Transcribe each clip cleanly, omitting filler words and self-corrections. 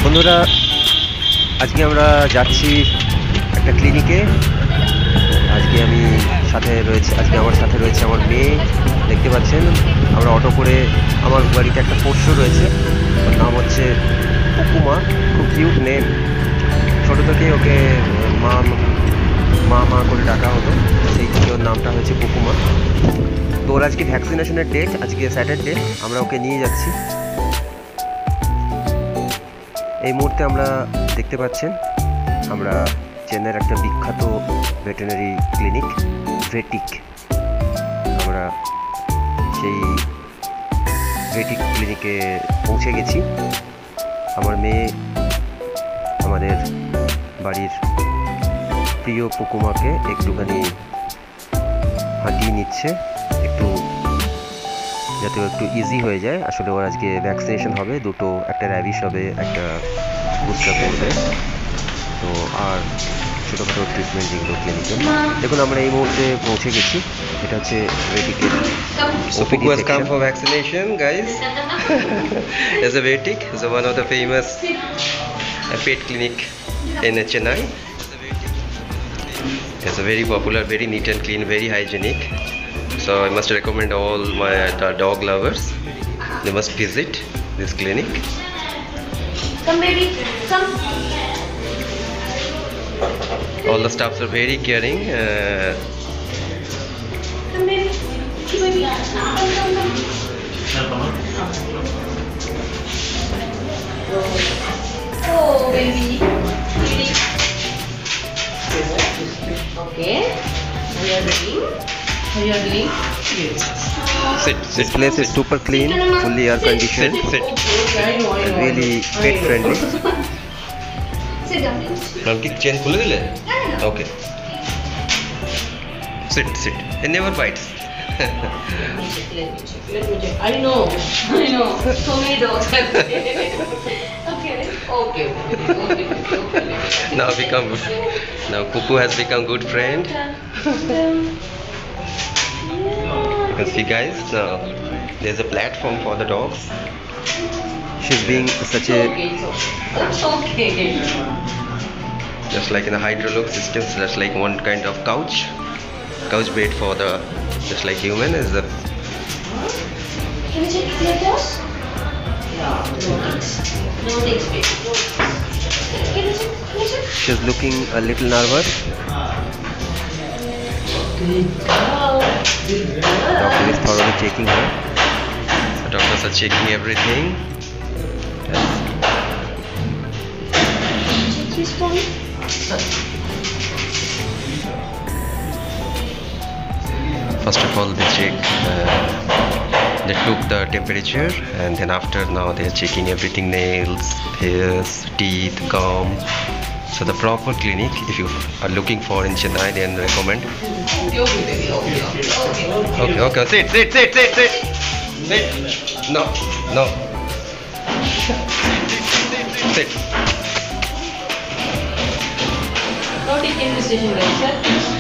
বন্ধুরা, আজকে আমরা যাচ্ছি একটা ক্লিনিকে। আজকে আমার সাথে রয়েছে আমার মেয়ে। দেখতে পাচ্ছেন আমরা অটো করে, আমার বাড়িতে একটা পোষ্য রয়েছে, ওর নাম হচ্ছে পুকুমা। খুব কিউট নেম। ছোটো থেকেই ওকে মা মা মা করে ডাকা হতো, সেই থেকে ওর নামটা হয়েছে পুকুমা। তো ওর আজকে ভ্যাকসিনেশনের ডেট, আজকে স্যাটারডে। আমরা ওকে নিয়ে যাচ্ছি। এই মুহূর্তে আমরা দেখতে পাচ্ছেন আমরা চেন্নাইয়ের একটা বিখ্যাত ভেটেরিনারি ক্লিনিক ভেটিক। আমরা সেই ভেটিক ক্লিনিকে পৌঁছে গেছি। আমার মেয়ে আমাদের বাড়ির প্রিয় পুকুমাকে একটুখানি হাঁটিয়ে নিচ্ছে, যাতে একটু ইজি হয়ে যায়। আসলে ওর আজকে ভ্যাকসিনেশন হবে দুটো, একটা র্যাবিশ হবে, একটা বুস্টার করবে। তো আর ছোটোখাটো ট্রিটমেন্ট যেগুলো ক্লিনিকে। দেখুন আমরা এই মুহূর্তে পৌঁছে গেছি। এটা হচ্ছে ভেটিকের Puku has come for vaccination, guys. As a Vetic, is one of the famous pet clinic in Chennai. It's a very popular, very neat and clean, very hygienic. So I must recommend all my dog lovers. They must visit this clinic. Come baby, come. All the staffs are very caring. Come baby. Baby. Come. Oh baby. Okay. Are you doing? Sit. This place is super clean, fully air conditioned, Sit. and really pet friendly. Sit down. Ma'am, ki chain khule dile? Okay. Sit. It never bites. Let me check. I know. So many dogs have Okay. Now Puku has become good friend. You can see, guys, now there's a platform for the dogs. She's being such a It's okay. Just like in the Hydrolux systems, that's like one kind of couch bed for the, just like human is the. Can you check your toes? No ticks, baby. Can you check? she's looking a little nervous. Good girl. Doctor is thoroughly checking her. The doctors are checking everything. Check his tummy. First of all, they check. They took the temperature, and then after, now they are checking everything: nails, hairs, teeth, gum. So the proper clinic, if you are looking for in Chennai, then recommend. Okay. Sit. No. Sit. No tick in this station, right, sir?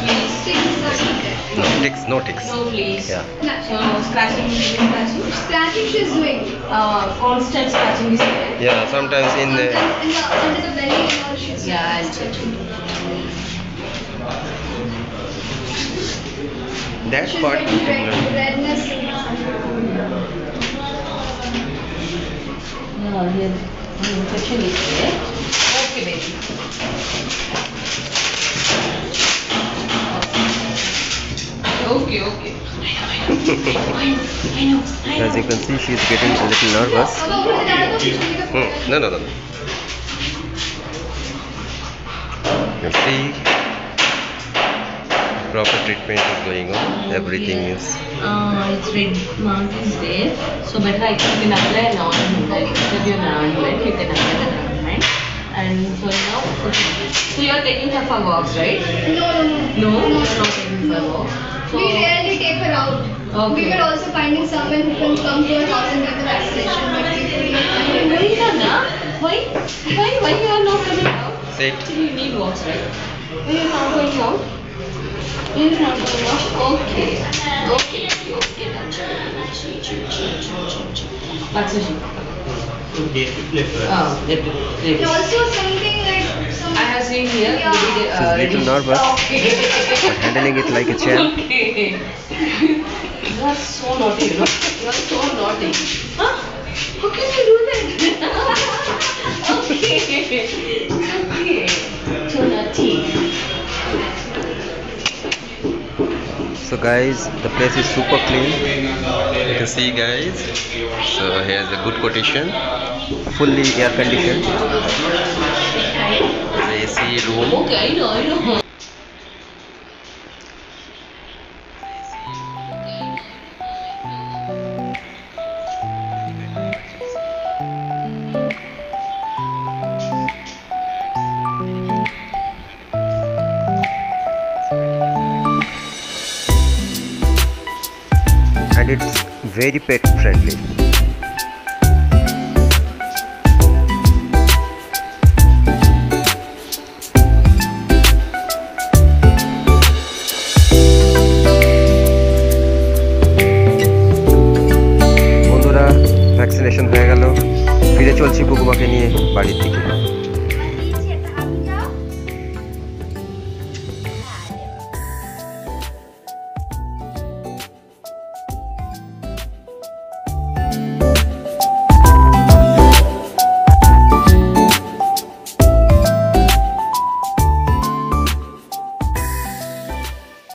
Please. No ticks. No, please. Yeah. So, scratching. Scratching she's doing. Constant scratching is there. Yeah, sometimes in the. Under the belly and all she's Yeah, I'll check. That she's part. getting redness. Yeah, here infection is there. Okay, baby. Okay. I know. As you can see, she is getting a little nervous. No. You see, proper treatment is going on. Everything is. It's red mark is there. So better you can apply now. Instead of your non-blood, you can apply the non-blood. And so now, so you are taking her for walks, right? No. No, you are not taking for walks. So We rarely take her out. Okay. We were also finding someone who can come to our house and get the vaccination, but we couldn't find anybody. Why you are not coming out? Sit. Actually, you need walks, right? You are not going out. You are not going out. Okay. Vaccination. And also something like some. I have seen here. Yeah. She's a little nervous, Okay. but handling it like a champ. Okay. You are so naughty, you know. You are so naughty. Huh? How can you do that? Okay. Okay. So naughty. So guys, the place is super clean, You can see, guys. So here's a good quotation. fully air conditioned. AC room. Okay, I know. And it's very pet friendly. বন্ধুরা, vaccination হয়ে গেল, ফিরে চলছি বুকুমাকে নিয়ে বাড়ির দিকে।